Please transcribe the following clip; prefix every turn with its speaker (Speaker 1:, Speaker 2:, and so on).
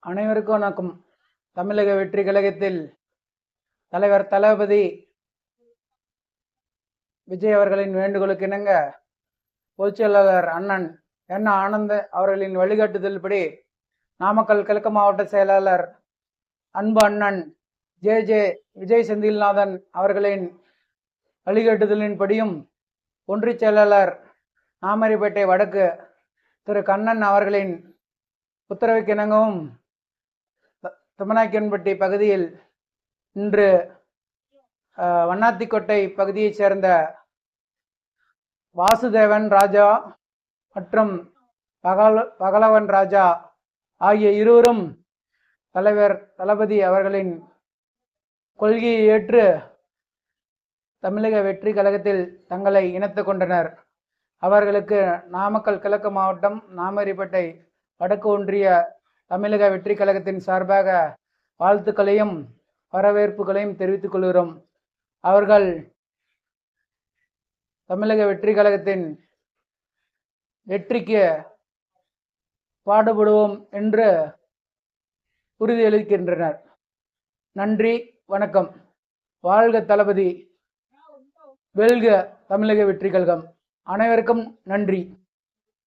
Speaker 1: அனைவருக்கும் வணக்கம். தமிழக வெற்றி கழகத்தில் தலைவர் தளபதி விஜய் அவர்களின் வேண்டுகோளுக்கு இணங்க பொதுச்செயலாளர் அண்ணன் என் ஆனந்த் அவர்களின் வழிகாட்டுதல்படி நாமக்கல் கிழக்கு மாவட்ட செயலாளர் அன்பு அண்ணன் ஜே விஜய் செந்தில்நாதன் அவர்களின் வழிகாட்டுதலின்படியும் ஒன்றிய செயலாளர் நாமரிப்பேட்டை வடக்கு திரு கண்ணன் அவர்களின் உத்தரவுக்கு இணங்கவும் தும்மநாயக்கன்பட்டி பகுதியில் இன்று வண்ணாத்திக்கோட்டை பகுதியைச் சேர்ந்த வாசுதேவன் ராஜா மற்றும் பகலவன் ராஜா ஆகிய இருவரும் தலைவர் தளபதி அவர்களின் கொள்கையை ஏற்று தமிழக வெற்றி கழகத்தில் தங்களை இணைத்துக் கொண்டனர். அவர்களுக்கு நாமக்கல் கிழக்கு மாவட்டம் நாமரிப்பேட்டை வடக்கு ஒன்றிய தமிழக வெற்றி கழகத்தின் சார்பாக வாழ்த்துக்களையும் வரவேற்புகளையும் தெரிவித்துக் கொள்கிறோம். அவர்கள் தமிழக வெற்றி கழகத்தின் வெற்றிக்கு பாடுபடுவோம் என்று உறுதியளிக்கின்றனர். நன்றி, வணக்கம். வாழ்க தளபதி, வெல்க தமிழக வெற்றி கழகம். அனைவருக்கும் நன்றி.